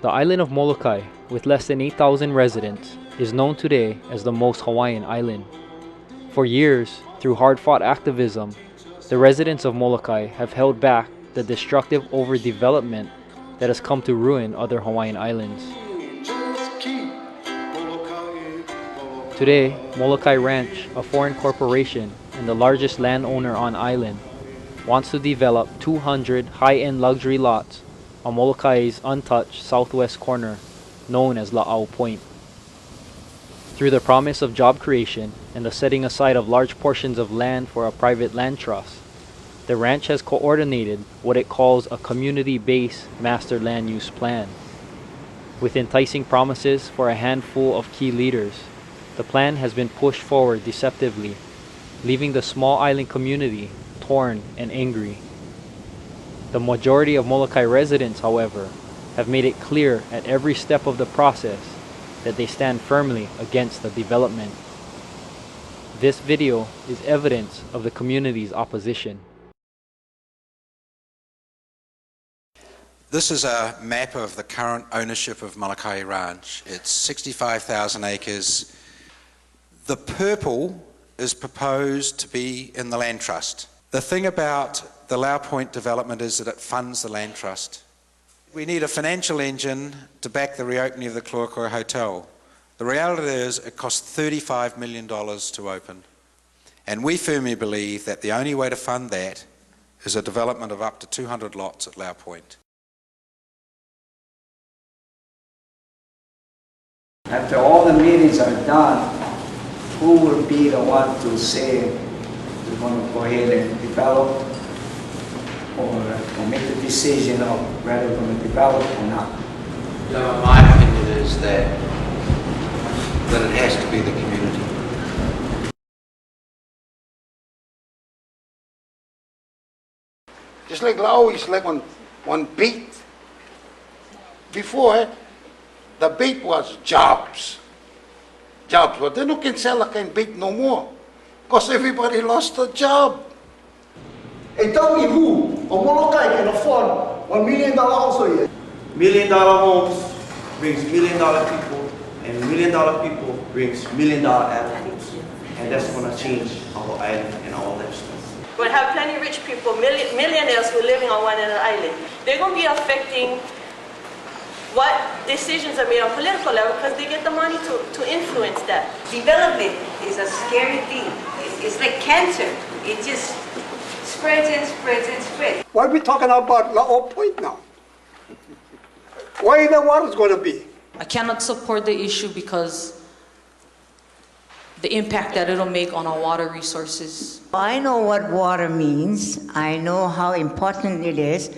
The island of Molokai, with less than 8,000 residents, is known today as the most Hawaiian island. For years, through hard-fought activism, the residents of Molokai have held back the destructive overdevelopment that has come to ruin other Hawaiian islands. Today, Molokai Ranch, a foreign corporation and the largest landowner on island, wants to develop 200 high-end luxury lots on Molokai's untouched southwest corner, known as La'au Point. Through the promise of job creation and the setting aside of large portions of land for a private land trust, the ranch has coordinated what it calls a community-based master land use plan. With enticing promises for a handful of key leaders, the plan has been pushed forward deceptively, leaving the small island community torn and angry. The majority of Molokai residents, however, have made it clear at every step of the process that they stand firmly against the development. This video is evidence of the community's opposition. This is a map of the current ownership of Molokai Ranch. It's 65,000 acres. The purple is proposed to be in the land trust. The thing about the La'au Point development is that it funds the land trust. We need a financial engine to back the reopening of the Kluakua Hotel. The reality is it costs $35 million to open. And we firmly believe that the only way to fund that is a development of up to 200 lots at La'au Point. After all the meetings are done, who will be the one to say we're going to go ahead and develop or make the decision of whether we're going to develop or not? My opinion is that it has to be the community. Just like La'au is like one beat. Before, the beat was jobs. Jobs, but they don't can sell like a beat no more. Because everybody lost a job. Hey, tell me who on Molokai can afford $1 million house a year? $1 million homes brings $1 million people, and $1 million people brings $1 million avenues. And that's going to change our island and our lifestyle. We'll have plenty of rich people, millionaires who are living on one end of the island. They're going to be affecting what decisions are made on political level because they get the money to influence that. Development is a scary thing. It's like cancer. It just spreads and spreads and spreads. Why are we talking about La'au Point now? Where the water's going to be? I cannot support the issue because the impact that it'll make on our water resources. I know what water means. I know how important it is.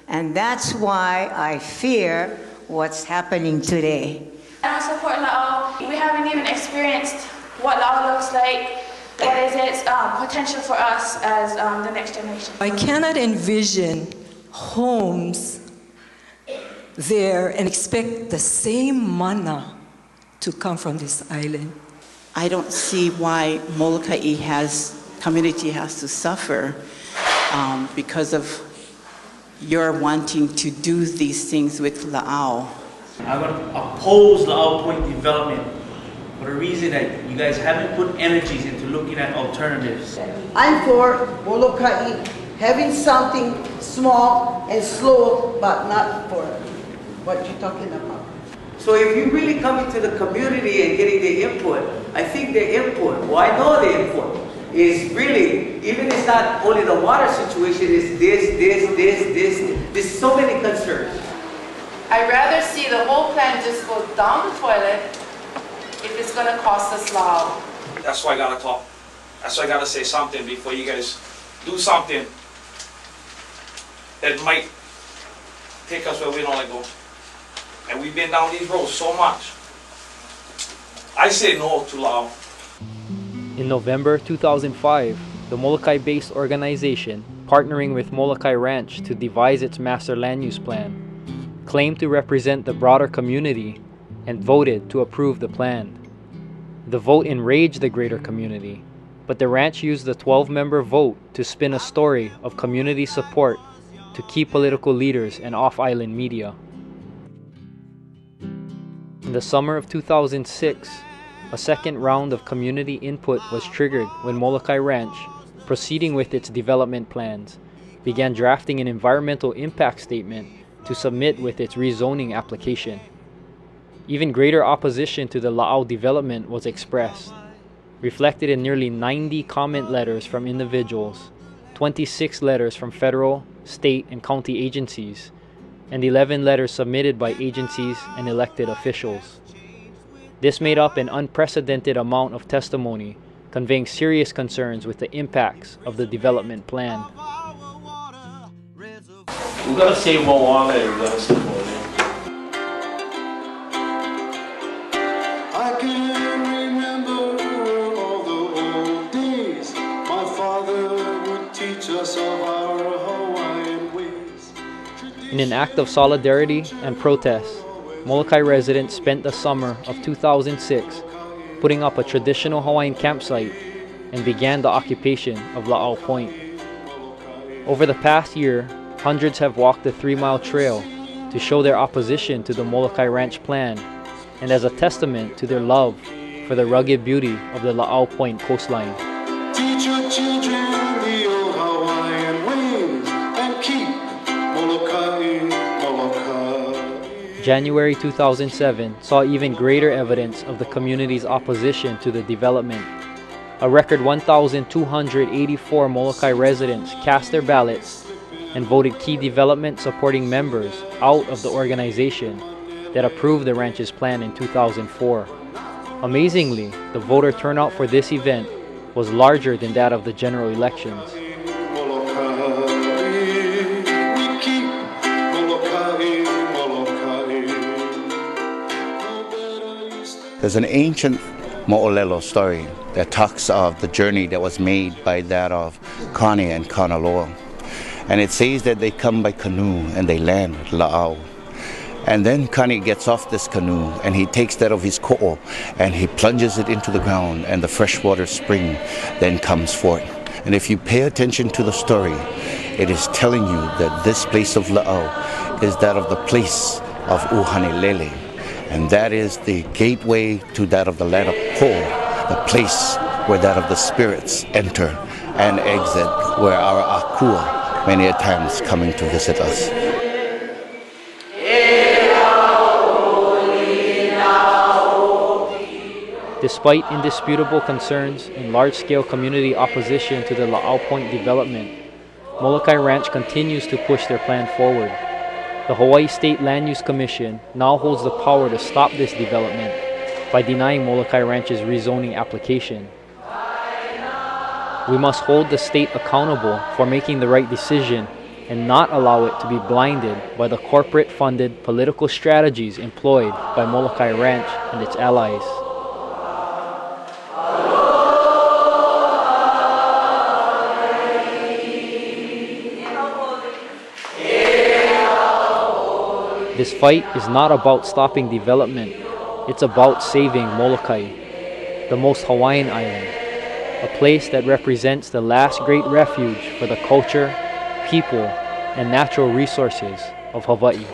And that's why I fear what's happening today. I don't support La'au. We haven't even experienced what La'au looks like. What is its potential for us as the next generation? I cannot envision homes there and expect the same mana to come from this island. I don't see why Molokai community has to suffer because of you're wanting to do these things with La'au. I'm going to oppose La'au Point development for the reason that you guys haven't put energies into looking at alternatives. I'm for Molokai having something small and slow, but not for what you're talking about. So if you really come into the community and getting their input, I think their input, well, I know their input, is really, even it's not only the water situation, it's there's so many concerns. I'd rather see the whole plan just go down the toilet if it's going to cost us La'au. That's why I gotta talk. That's why I gotta say something before you guys do something that might take us where we don't want to go. And we've been down these roads so much. I say no to La'au. In November 2005, the Molokai-based organization, partnering with Molokai Ranch to devise its master land use plan, claimed to represent the broader community and voted to approve the plan. The vote enraged the greater community, but the ranch used the 12-member vote to spin a story of community support to key political leaders and off-island media. In the summer of 2006, a second round of community input was triggered when Molokai Ranch, proceeding with its development plans, began drafting an environmental impact statement to submit with its rezoning application. Even greater opposition to the La'au development was expressed, reflected in nearly 90 comment letters from individuals, 26 letters from federal, state, and county agencies, and 11 letters submitted by agencies and elected officials. This made up an unprecedented amount of testimony, conveying serious concerns with the impacts of the development plan. We gotta save more water and we gotta save more land. I can remember all the old days. My father would teach us of our Hawaiian ways. In an act of solidarity and protest, Molokai residents spent the summer of 2006 putting up a traditional Hawaiian campsite and began the occupation of La'au Point. Over the past year, hundreds have walked the 3-mile trail to show their opposition to the Molokai Ranch plan and as a testament to their love for the rugged beauty of the La'au Point coastline. Teach your children the old Hawaiian ways and keep Molokai, Molokai. January 2007 saw even greater evidence of the community's opposition to the development. A record 1,284 Molokai residents cast their ballots and voted key development supporting members out of the organization that approved the ranch's plan in 2004. Amazingly, the voter turnout for this event was larger than that of the general elections. There's an ancient Mo'olelo story that talks of the journey that was made by that of Kani and Kanaloa. And it says that they come by canoe and they land at La'au. And then Kani gets off this canoe and he takes that of his ko'o and he plunges it into the ground and the freshwater spring then comes forth. And if you pay attention to the story, it is telling you that this place of La'au is that of the place of Uhanilele. And that is the gateway to that of the land of Po, the place where that of the spirits enter and exit, where our akua many a times coming to visit us. Despite indisputable concerns and large-scale community opposition to the La'au Point development, Molokai Ranch continues to push their plan forward. The Hawaii State Land Use Commission now holds the power to stop this development by denying Molokai Ranch's rezoning application. We must hold the state accountable for making the right decision and not allow it to be blinded by the corporate-funded political strategies employed by Molokai Ranch and its allies. This fight is not about stopping development, it's about saving Molokai, the most Hawaiian island, a place that represents the last great refuge for the culture, people, and natural resources of Hawaii.